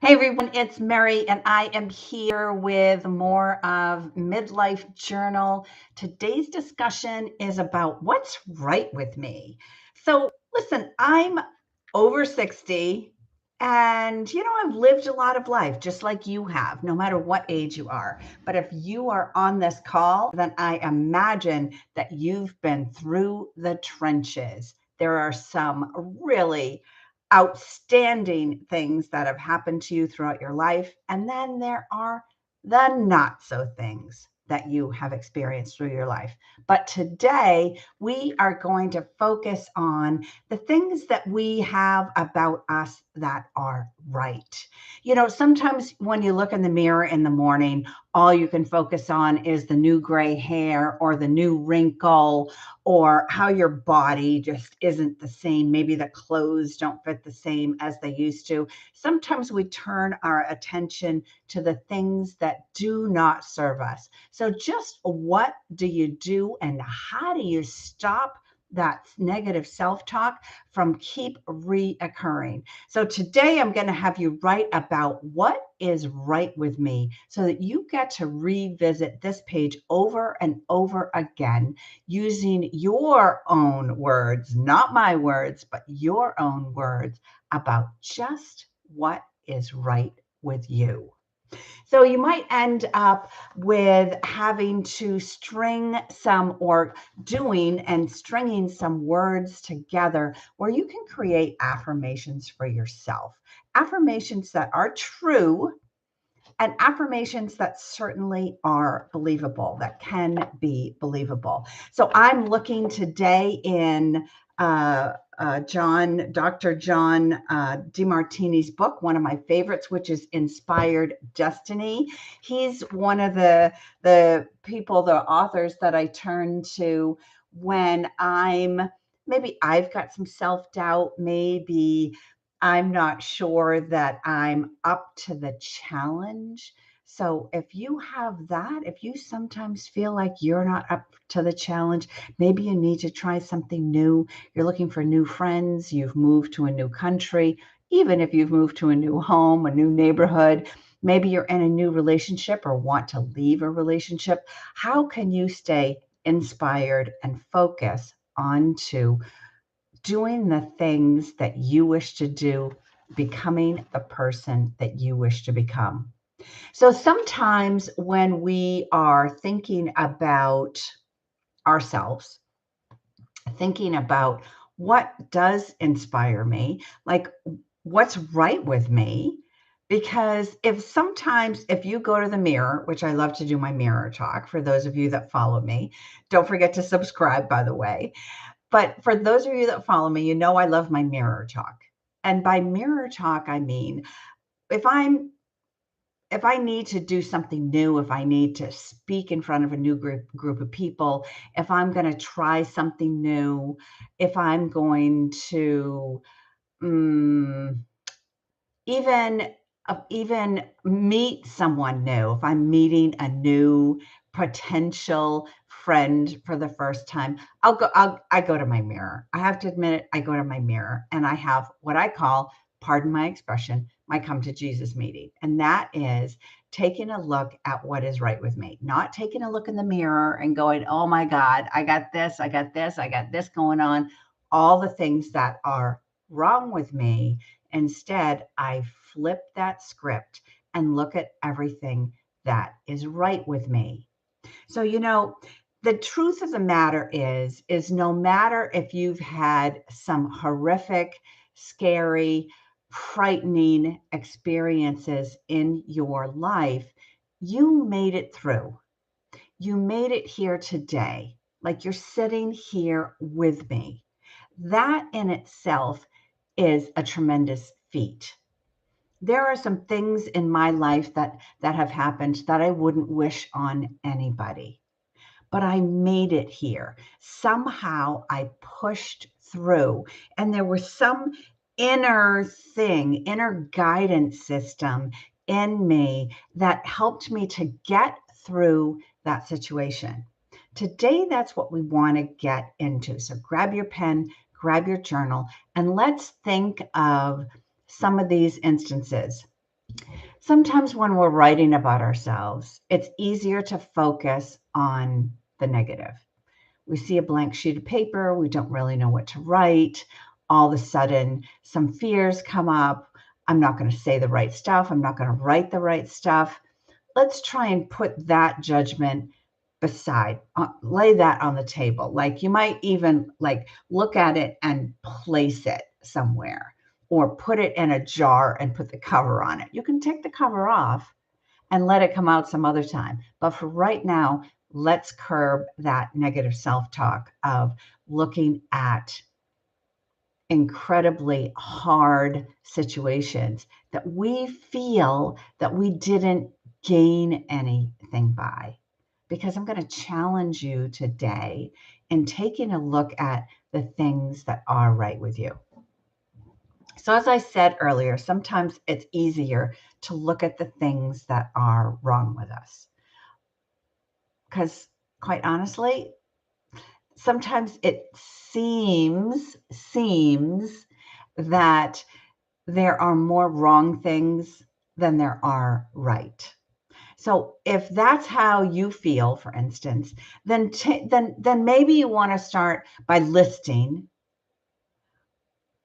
Hey everyone, it's Mary, and I am here with more of Midlife Journal. Today's discussion is about what's right with me. So, listen, I'm over 60, and I've lived a lot of life just like you have, no matter what age you are. But if you are on this call, then I imagine that you've been through the trenches. There are some really outstanding things that have happened to you throughout your life. And then there are the not so things that you have experienced through your life. But today we are going to focus on the things that we have about us that are right. Sometimes when you look in the mirror in the morning, all you can focus on is the new gray hair or the new wrinkle or how your body just isn't the same. Maybe the clothes don't fit the same as they used to. Sometimes we turn our attention to the things that do not serve us. So, just what do you do and how do you stop that negative self-talk from keep reoccurring? So today I'm going to have you write about what is right with me so that you get to revisit this page over and over again using your own words, not my words, but your own words about just what is right with you. So you might end up with having to string some or doing and stringing some words together where you can create affirmations for yourself. Affirmations that are true and affirmations that certainly are believable, that can be believable. So I'm looking today in Dr. John DeMartini's book, one of my favorites, which is Inspired Destiny. He's one of the people, the authors that I turn to when maybe I've got some self-doubt, maybe I'm not sure that I'm up to the challenge. So if you have that, if you sometimes feel like you're not up to the challenge, maybe you need to try something new. You're looking for new friends, you've moved to a new country, even if you've moved to a new home, a new neighborhood, maybe you're in a new relationship or want to leave a relationship. How can you stay inspired and focus onto doing the things that you wish to do, becoming the person that you wish to become? So sometimes when we are thinking about ourselves, thinking about what does inspire me, like what's right with me, because if you go to the mirror, which I love to do my mirror talk for those of you that follow me, don't forget to subscribe, by the way. But for those of you that follow me, I love my mirror talk. And by mirror talk, I mean, if I'm if I need to do something new, if I need to speak in front of a new group of people, if I'm going to try something new, if I'm going to mm, even meet someone new, if I'm meeting a new potential friend for the first time, I go to my mirror. I have to admit it, I go to my mirror and I have what I call, pardon my expression, my come to Jesus meeting. And that is taking a look at what is right with me, not taking a look in the mirror and going, oh my God, I got this, I got this, I got this going on, all the things that are wrong with me. Instead, I flip that script and look at everything that is right with me. So, the truth of the matter is no matter if you've had some horrific, scary, frightening experiences in your life, you made it through. You made it here today. Like you're sitting here with me. That in itself is a tremendous feat. There are some things in my life that have happened that I wouldn't wish on anybody, but I made it here. Somehow I pushed through, and there was some inner guidance system in me that helped me to get through that situation. Today, that's what we want to get into. So grab your pen, grab your journal, and let's think of some of these instances. Sometimes when we're writing about ourselves, it's easier to focus on the negative. We see a blank sheet of paper, we don't really know what to write. All of a sudden, some fears come up. I'm not going to say the right stuff. I'm not going to write the right stuff. Let's try and put that judgment beside, lay that on the table. Like you might even like look at it and place it somewhere or put it in a jar and put the cover on it. You can take the cover off and let it come out some other time. But for right now, let's curb that negative self-talk of looking at incredibly hard situations that we feel that we didn't gain anything by. Because I'm going to challenge you today in taking a look at the things that are right with you. So, as I said earlier, sometimes it's easier to look at the things that are wrong with us. Because, quite honestly, sometimes it seems that there are more wrong things than there are right. So if that's how you feel, for instance, then maybe you want to start by listing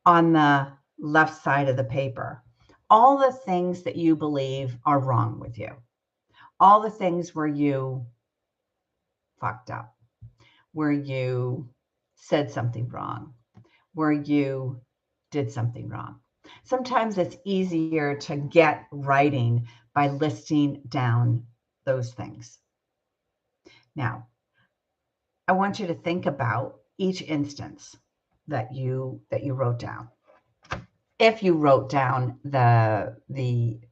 on the left side of the paper all the things that you believe are wrong with you, all the things where you fucked up, where you said something wrong, where you did something wrong. Sometimes it's easier to get writing by listing down those things. Now, I want you to think about each instance that you wrote down. If you wrote down the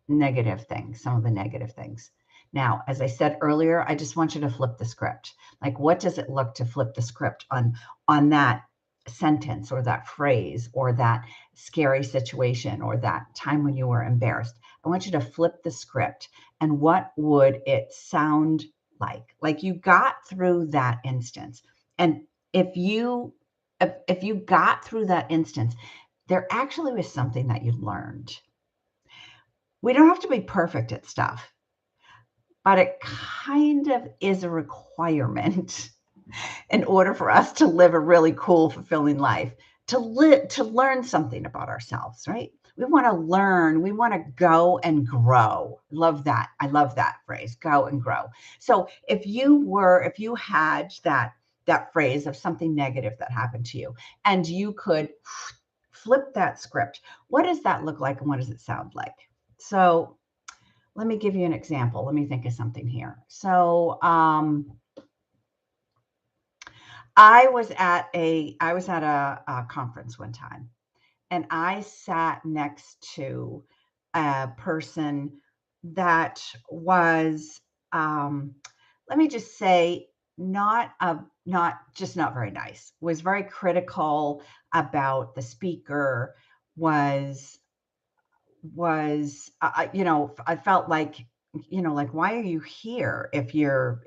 negative things, some of the negative things. Now, as I said earlier, I just want you to flip the script. Like, what does it look to flip the script on that sentence or that phrase or that scary situation or that time when you were embarrassed? I want you to flip the script. And what would it sound like? Like you got through that instance. And if you got through that instance, there actually was something that you learned. We don't have to be perfect at stuff, but it kind of is a requirement in order for us to live a really cool, fulfilling life, to learn something about ourselves, right? We want to learn, we want to go and grow. Love that. I love that phrase, go and grow. So if you had that phrase of something negative that happened to you and you could flip that script, what does that look like and what does it sound like? So let me give you an example. Let me think of something here. So I was at a conference one time, and I sat next to a person that was, let me just say, not very nice. Was very critical about the speaker. Was I felt like, like, why are you here if you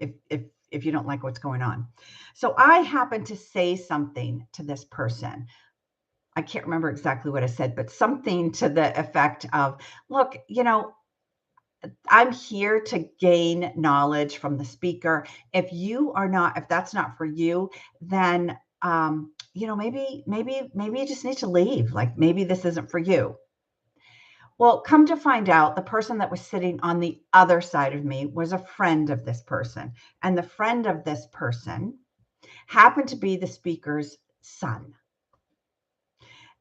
don't like what's going on? So I happened to say something to this person. I can't remember exactly what I said, but something to the effect of, look, I'm here to gain knowledge from the speaker. If that's not for you, then maybe you just need to leave. Like maybe this isn't for you. Well, come to find out, the person that was sitting on the other side of me was a friend of this person. And the friend of this person happened to be the speaker's son.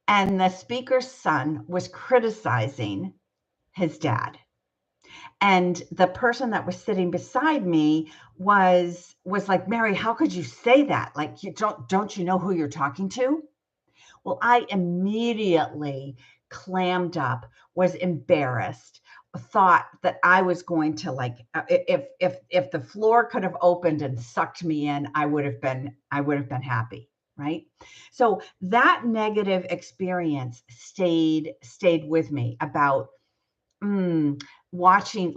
And the speaker's son was criticizing his dad. And the person that was sitting beside me was like, Mary, how could you say that? Like, you don't you know who you're talking to? Well, I immediately clammed up, was embarrassed, thought that I was going to if the floor could have opened and sucked me in, I would have been happy, right? So that negative experience stayed with me about watching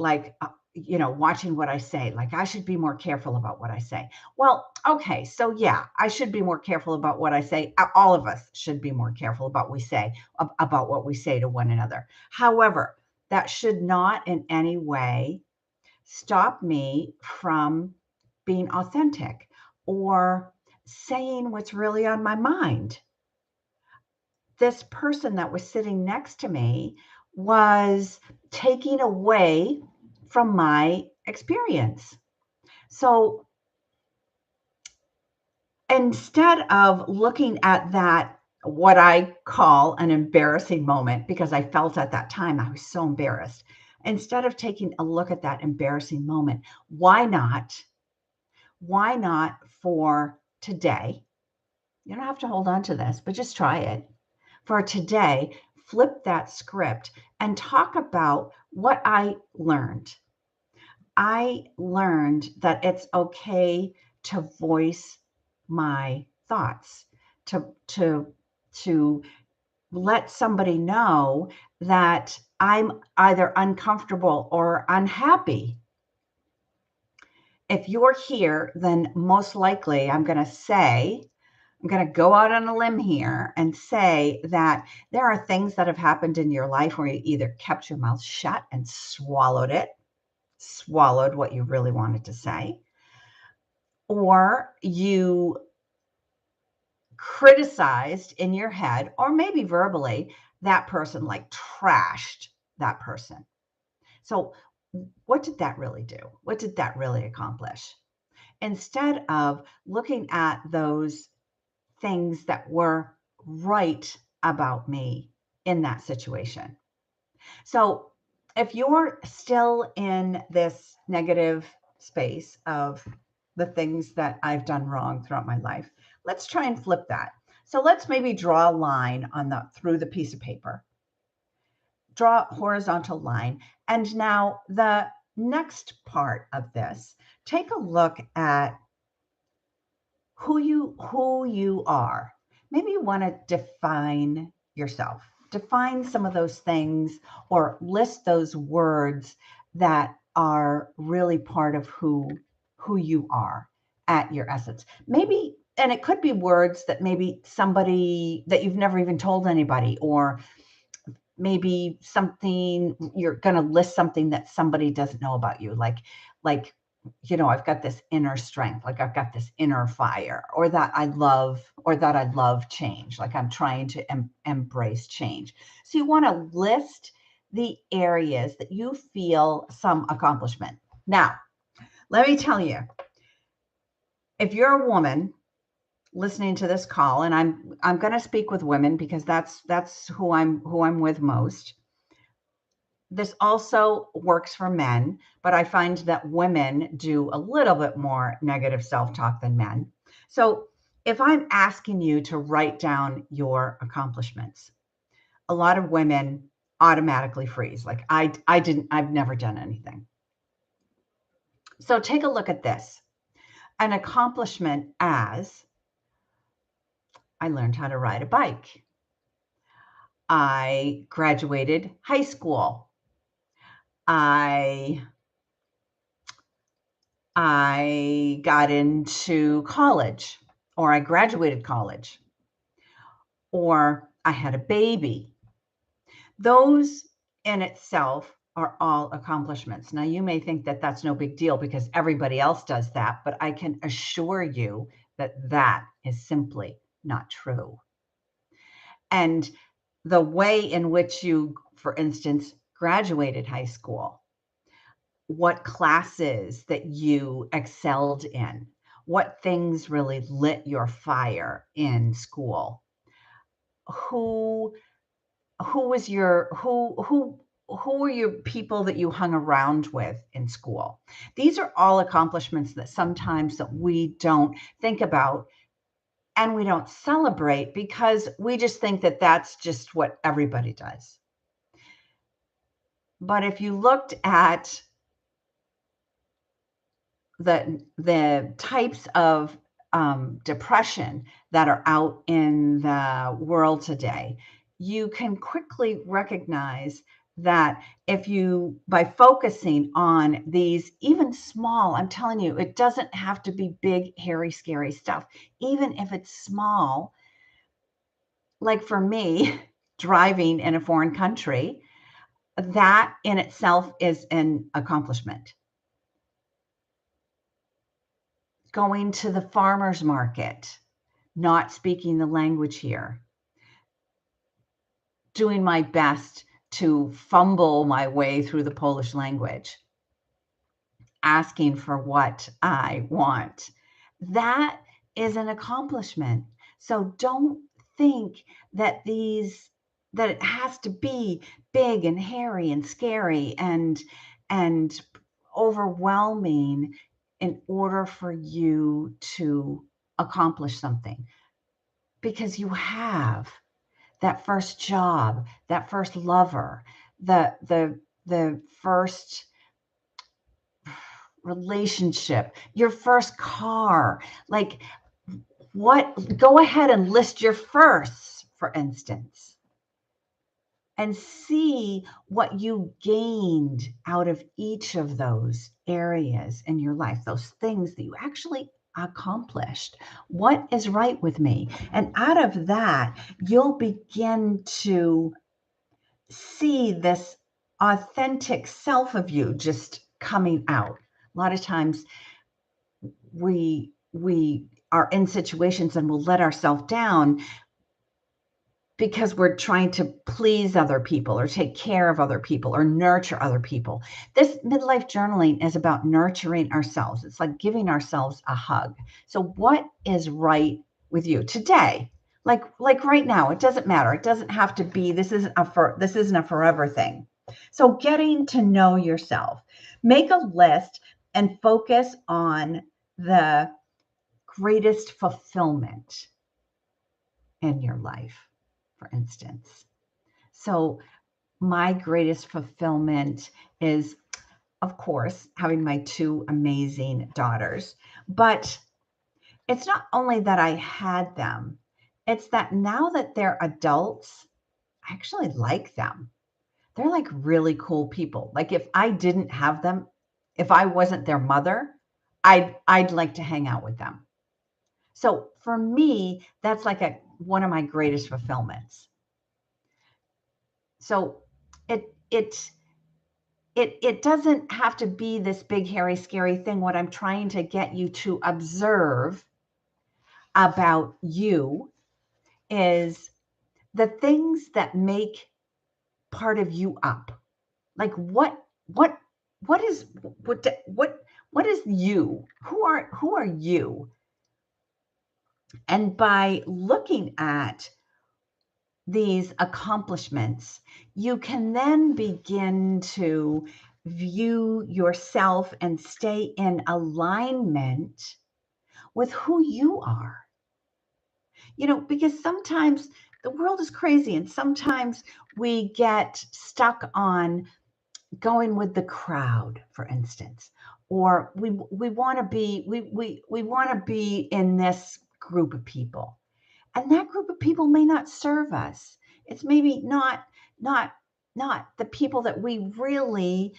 watching what I say. Like I should be more careful about what I say. Well, okay, so yeah, I should be more careful about what I say. All of us should be more careful about what we say to one another. However, that should not in any way stop me from being authentic or saying what's really on my mind. This person that was sitting next to me was taking away from my experience. So instead of looking at that, what I call an embarrassing moment, because I felt at that time I was so embarrassed, instead of taking a look at that embarrassing moment, why not? Why not for today? You don't have to hold on to this, but just try it. For today, flip that script and talk about what I learned. I learned that it's okay to voice my thoughts, to let somebody know that I'm either uncomfortable or unhappy. If you're here, then most likely I'm going to go out on a limb here and say that there are things that have happened in your life where you either kept your mouth shut and swallowed what you really wanted to say, or you criticized in your head, or maybe verbally, that person, like trashed that person. So, what did that really do? What did that really accomplish? Instead of looking at those things that were right about me in that situation. So, if you're still in this negative space of the things that I've done wrong throughout my life, let's try and flip that. So let's maybe draw a line on the through the piece of paper. Draw a horizontal line. And now the next part of this, take a look at who you are. Maybe you want to define yourself. Define some of those things or list those words that are really part of who you are at your essence. Maybe, and it could be words that maybe somebody that you've never even told anybody, or maybe something you're going to list something that somebody doesn't know about you, like I've got this inner strength, like I've got this inner fire, or that I love change, like I'm trying to embrace change. So you want to list the areas that you feel some accomplishment. Now, let me tell you, if you're a woman listening to this call, and I'm going to speak with women because that's who I'm with most. This also works for men, but I find that women do a little bit more negative self-talk than men. So if I'm asking you to write down your accomplishments, a lot of women automatically freeze. Like I've never done anything. So take a look at this. An accomplishment as I learned how to ride a bike. I graduated high school. I got into college, or I graduated college, or I had a baby. Those in itself are all accomplishments. Now, you may think that that's no big deal because everybody else does that, but I can assure you that that is simply not true. And the way in which you, for instance, graduated high school, what classes that you excelled in, what things really lit your fire in school, who was your who were your people that you hung around with in school. These are all accomplishments that sometimes that we don't think about and we don't celebrate because we just think that that's just what everybody does. But if you looked at the types of depression that are out in the world today, you can quickly recognize that if you, by focusing on these, even small, I'm telling you, it doesn't have to be big, hairy, scary stuff. Even if it's small, like for me, driving in a foreign country, that in itself is an accomplishment. Going to the farmer's market, not speaking the language here, doing my best to fumble my way through the Polish language, asking for what I want. That is an accomplishment. So don't think that it has to be big and hairy and scary and overwhelming in order for you to accomplish something, because you have that first job, that first lover, the first relationship, your first car. Like, what? Go ahead and list your firsts, for instance, and see what you gained out of each of those areas in your life, those things that you actually accomplished. What is right with me? And out of that, you'll begin to see this authentic self of you just coming out. A lot of times we are in situations and we'll let ourselves down because we're trying to please other people or take care of other people or nurture other people. This midlife journaling is about nurturing ourselves. It's like giving ourselves a hug. So what is right with you today? Like right now, it doesn't matter. It doesn't have to be, this isn't a forever thing. So getting to know yourself, make a list and focus on the greatest fulfillment in your life, for instance. So my greatest fulfillment is, of course, having my two amazing daughters. But it's not only that I had them, it's that now that they're adults, I actually like them. They're like really cool people. Like, if I didn't have them, if I wasn't their mother, I'd like to hang out with them. So for me, that's like one of my greatest fulfillments. So it doesn't have to be this big, hairy, scary thing. What I'm trying to get you to observe about you is the things that make part of you up. Like, what is what is you? Who are you? And by looking at these accomplishments, you can then begin to view yourself and stay in alignment with who you are. Because sometimes the world is crazy and sometimes we get stuck on going with the crowd, for instance, or we want to be we want to be in this group of people. And that group of people may not serve us. It's maybe not the people that really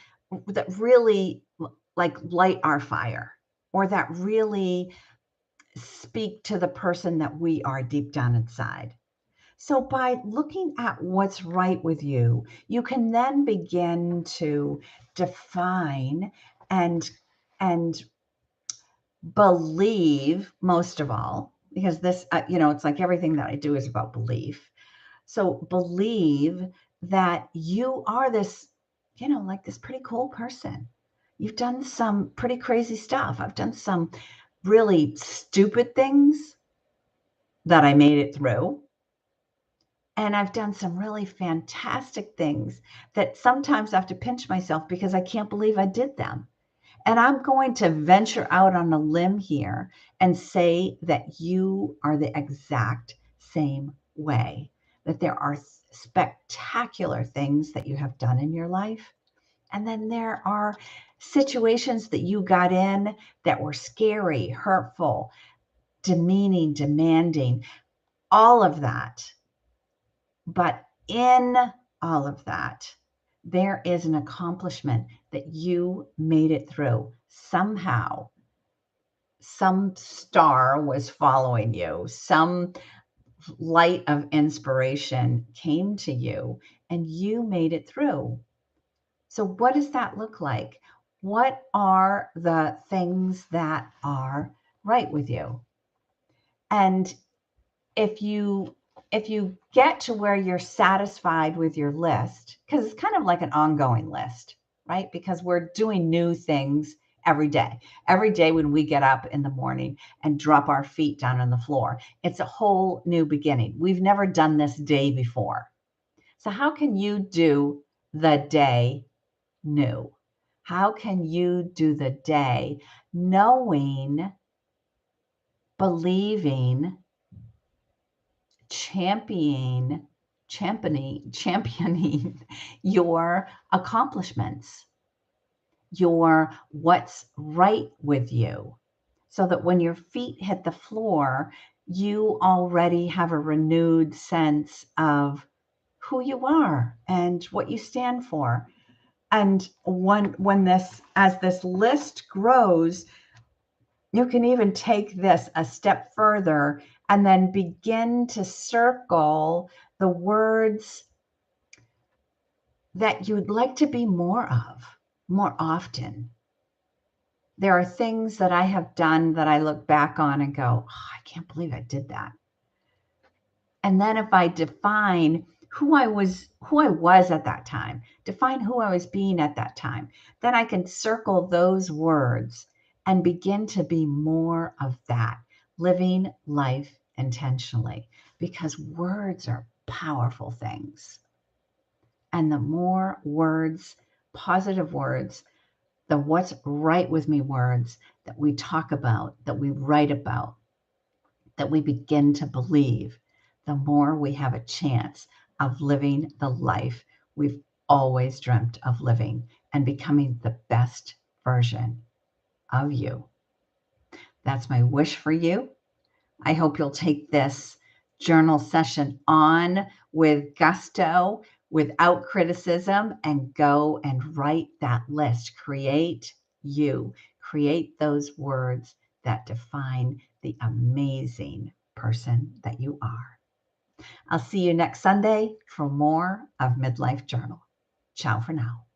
like light our fire, or that really speak to the person that we are deep down inside. So by looking at what's right with you, you can then begin to define and and believe, most of all, because this, it's like everything that I do is about belief. So believe that you are this, like this pretty cool person. You've done some pretty crazy stuff. I've done some really stupid things that I made it through. And I've done some really fantastic things that sometimes I have to pinch myself because I can't believe I did them. And I'm going to venture out on a limb here and say that you are the exact same way, that there are spectacular things that you have done in your life. And then there are situations that you got in that were scary, hurtful, demeaning, demanding, all of that. But in all of that, there is an accomplishment that you made it through. Somehow, some star was following you, some light of inspiration came to you, and you made it through. So, what does that look like? What are the things that are right with you? And if you if you get to where you're satisfied with your list, because it's kind of like an ongoing list, right? Because we're doing new things every day. Every day when we get up in the morning and drop our feet down on the floor, it's a whole new beginning. We've never done this day before. So how can you do the day new? How can you do the day knowing, believing, championing your accomplishments, your what's right with you, so that when your feet hit the floor, you already have a renewed sense of who you are and what you stand for. And when this as this list grows, you can even take this a step further and then begin to circle the words that you'd like to be more of more often. There are things that I have done that I look back on and go, oh, I can't believe I did that. And then if I define who I was at that time, define who I was being at that time, then I can circle those words and begin to be more of that, living life intentionally, because words are powerful things. And the more words, positive words, the what's right with me words that we talk about, that we write about, that we begin to believe, the more we have a chance of living the life we've always dreamt of living and becoming the best version of you. That's my wish for you. I hope you'll take this journal session on with gusto, without criticism, and go and write that list. Create you. Create those words that define the amazing person that you are. I'll see you next Sunday for more of Midlife Journal. Ciao for now.